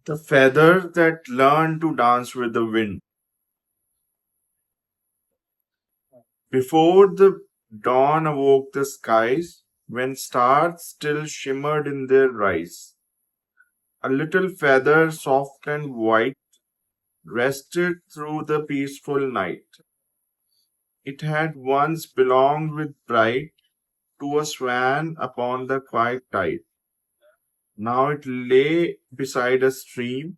The feather that learned to dance with the wind. Before the dawn awoke the skies, when stars still shimmered in their rise, a little feather, soft and white, rested through the peaceful night. It had once belonged with pride to a swan upon the quiet tide. Now it lay beside a stream,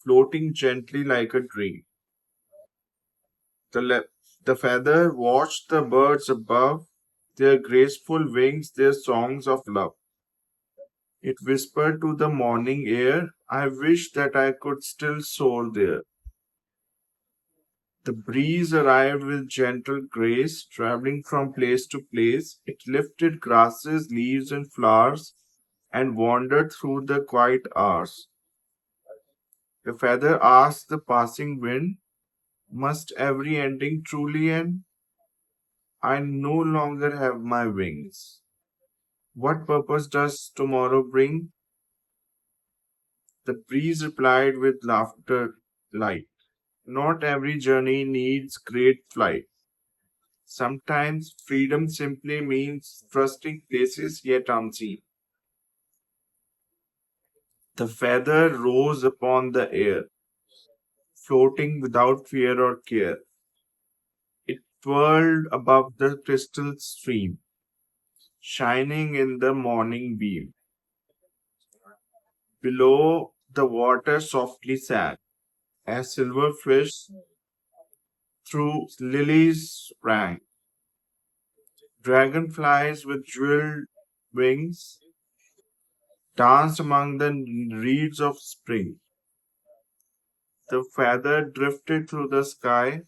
floating gently like a dream. The, le- the feather watched the birds above, their graceful wings, their songs of love. It whispered to the morning air, I wish that I could still soar there. The breeze arrived with gentle grace, traveling from place to place. It lifted grasses, leaves, and flowers and wandered through the quiet hours. The feather asked the passing wind, must every ending truly end? I no longer have my wings. What purpose does tomorrow bring? The breeze replied with laughter light. Not every journey needs great flight. Sometimes freedom simply means trusting places yet unseen. The feather rose upon the air, floating without fear or care. It twirled above the crystal stream, shining in the morning beam. Below, the water softly sang, as silver fish through lilies rang. Dragonflies with jeweled wings danced among the reeds of spring. The feather drifted through the sky,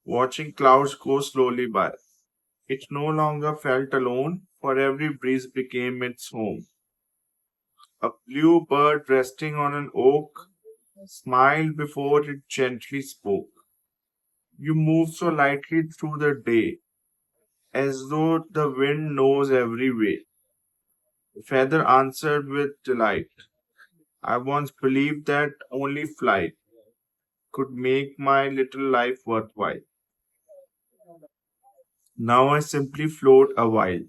watching clouds go slowly by. It no longer felt alone, for every breeze became its home. A blue bird resting on an oak smiled before it gently spoke. You move so lightly through the day, as though the wind knows every way. The feather answered with delight. I once believed that only flight could make my little life worthwhile. Now I simply float a while.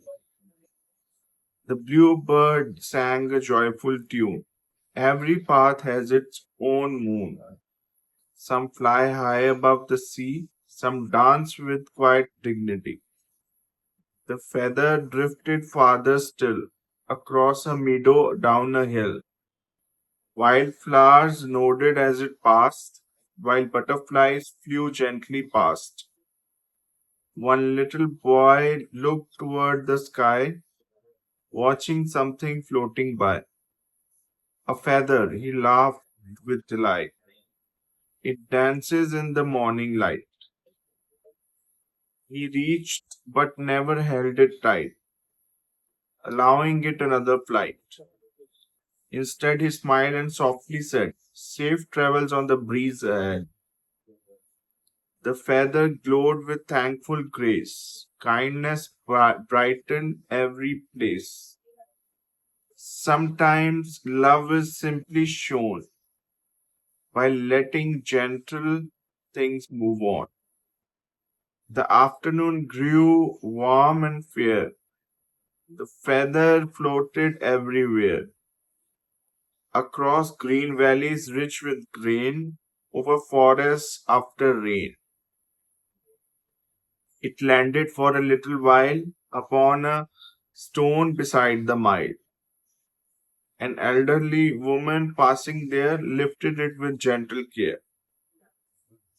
The bluebird sang a joyful tune. Every path has its own moon. Some fly high above the sea, some dance with quiet dignity. The feather drifted farther still, across a meadow, down a hill. Wildflowers nodded as it passed, while butterflies flew gently past. One little boy looked toward the sky, watching something floating by. A feather, he laughed with delight. It dances in the morning light. He reached but never held it tight, allowing it another flight. Instead, he smiled and softly said, safe travels on the breeze ahead. The feather glowed with thankful grace. Kindness brightened every place. Sometimes love is simply shown by letting gentle things move on. The afternoon grew warm and fair. The feather floated everywhere, across green valleys rich with grain, over forests after rain. It landed for a little while upon a stone beside the mile. An elderly woman passing there lifted it with gentle care.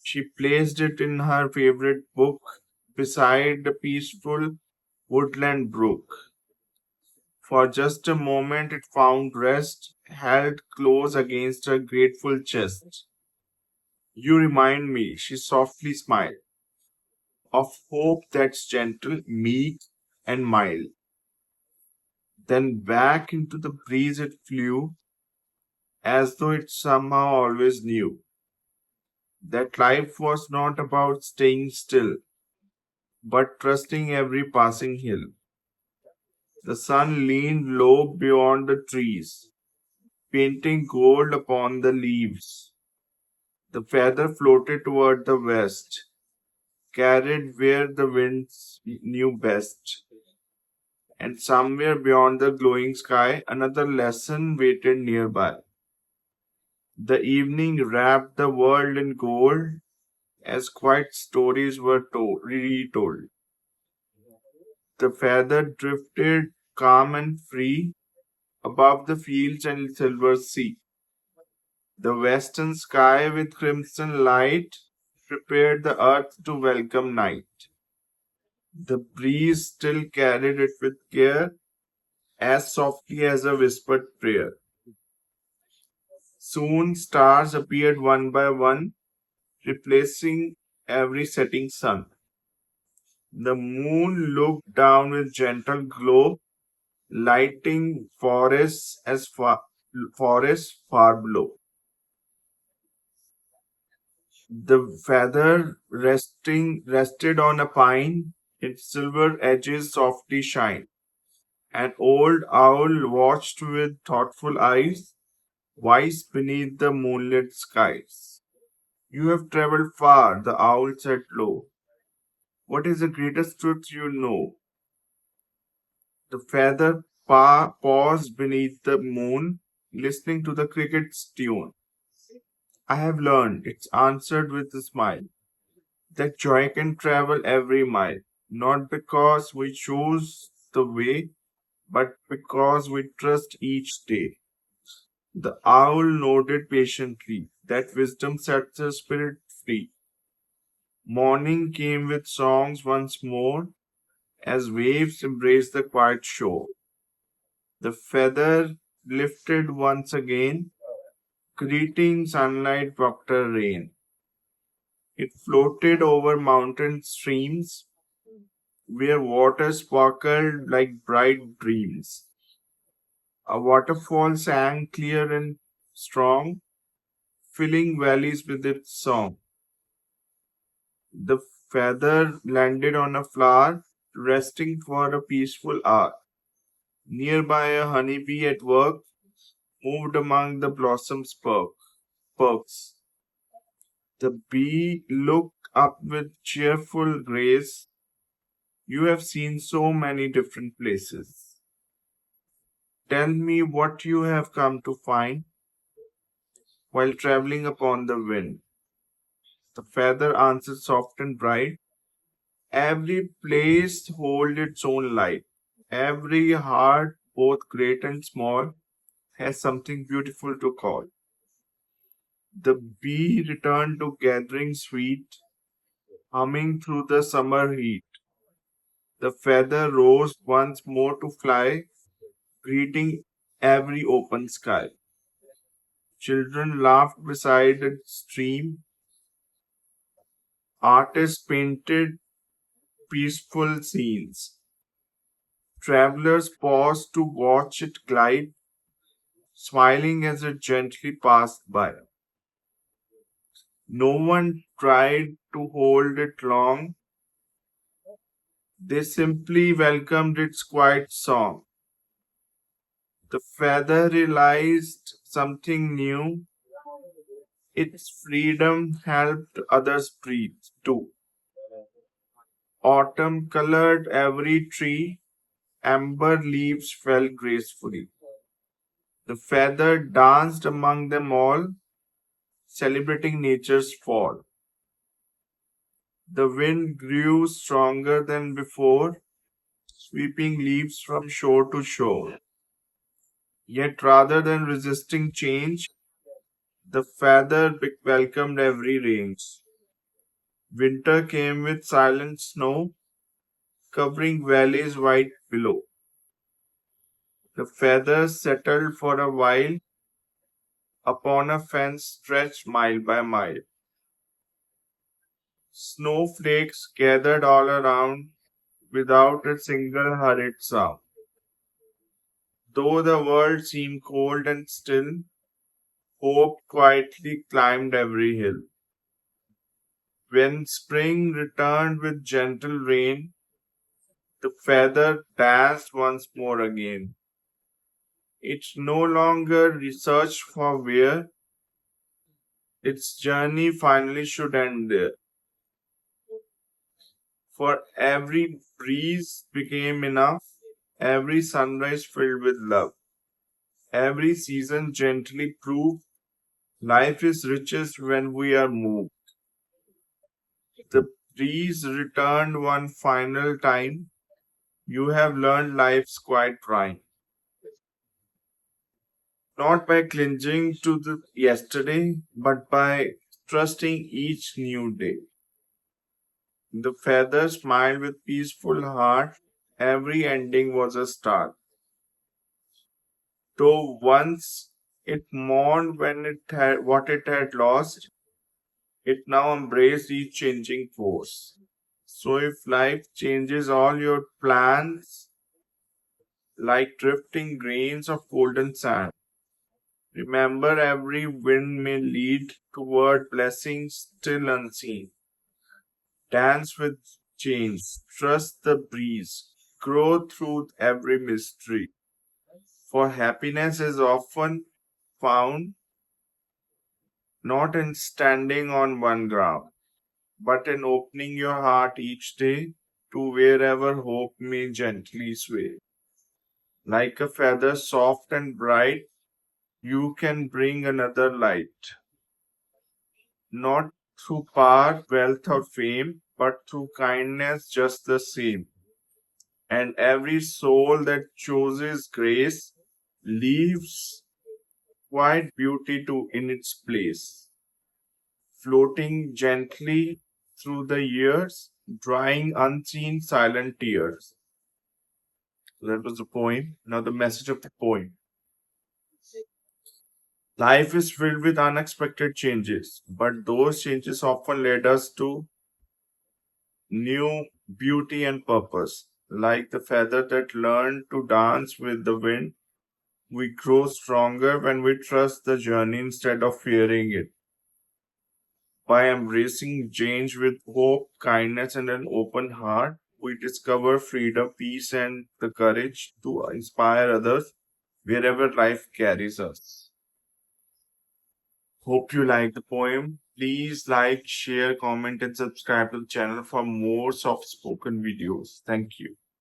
She placed it in her favorite book beside the peaceful woodland brook. For just a moment it found rest, held close against her grateful chest. You remind me, she softly smiled, of hope that's gentle, meek, and mild. Then back into the breeze it flew, as though it somehow always knew that life was not about staying still, but trusting every passing hill. The sun leaned low beyond the trees, painting gold upon the leaves. The feather floated toward the west, carried where the winds knew best. And somewhere beyond the glowing sky, another lesson waited nearby. The evening wrapped the world in gold as quiet stories were retold. The feather drifted calm and free above the fields and silver sea. The western sky with crimson light prepared the earth to welcome night. The breeze still carried it with care, as softly as a whispered prayer. Soon stars appeared one by one, replacing every setting sun. The moon looked down with gentle glow, lighting forests far below. The feather rested on a pine, its silver edges softly shine. An old owl watched with thoughtful eyes, wise beneath the moonlit skies. You have traveled far, the owl said low. What is the greatest truth you know? The feather paused beneath the moon, listening to the cricket's tune. I have learned, it's answered with a smile, that joy can travel every mile, not because we choose the way, but because we trust each day. The owl nodded patiently, that wisdom sets the spirit free. Morning came with songs once more, as waves embraced the quiet shore. The feather lifted once again, greeting sunlight, water, rain. It floated over mountain streams, where water sparkled like bright dreams. A waterfall sang clear and strong, filling valleys with its song. The feather landed on a flower, resting for a peaceful hour. Nearby, a honeybee at work moved among the blossoms' perks. The bee looked up with cheerful grace. You have seen so many different places. Tell me what you have come to find while traveling upon the wind. The feather answered soft and bright. Every place holds its own light. Every heart, both great and small, has something beautiful to call. The bee returned to gathering sweet, humming through the summer heat. The feather rose once more to fly, greeting every open sky. Children laughed beside a stream. Artists painted peaceful scenes. Travelers paused to watch it glide, smiling as it gently passed by. No one tried to hold it long, they simply welcomed its quiet song. The feather realized something new. Its freedom helped others breathe too. Autumn colored every tree, amber leaves fell gracefully. The feather danced among them all, celebrating nature's fall. The wind grew stronger than before, sweeping leaves from shore to shore. Yet rather than resisting change, the feather welcomed every range. Winter came with silent snow, covering valleys white below. The feather settled for a while upon a fence stretched mile by mile. Snowflakes gathered all around without a single hurried sound. Though the world seemed cold and still, hope quietly climbed every hill. When spring returned with gentle rain, the feather danced once more again. It's no longer research for where its journey finally should end there. For every breeze became enough, every sunrise filled with love, every season gently proved life is richest when we are moved. The breeze returned one final time. You have learned life's quiet rhyme, not by clinging to the yesterday, but by trusting each new day. The feather smiled with peaceful heart. Every ending was a start. Though once it mourned when it had what it had lost, it now embraced each changing force. So if life changes all your plans like drifting grains of golden sand, remember every wind may lead toward blessings still unseen. Dance with change, trust the breeze, grow through every mystery. For happiness is often found not in standing on one ground, but in opening your heart each day to wherever hope may gently sway. Like a feather soft and bright, you can bring another light, not through power, wealth, or fame, but through kindness just the same. And every soul that chooses grace leaves quiet beauty to in its place, floating gently through the years, drying unseen silent tears. So that was the poem. Now the message of the poem. Life is filled with unexpected changes, but those changes often led us to new beauty and purpose. Like the feather that learned to dance with the wind, we grow stronger when we trust the journey instead of fearing it. By embracing change with hope, kindness, and an open heart, we discover freedom, peace, and the courage to inspire others wherever life carries us. Hope you like the poem. Please like, share, comment, and subscribe to the channel for more soft spoken videos. Thank you.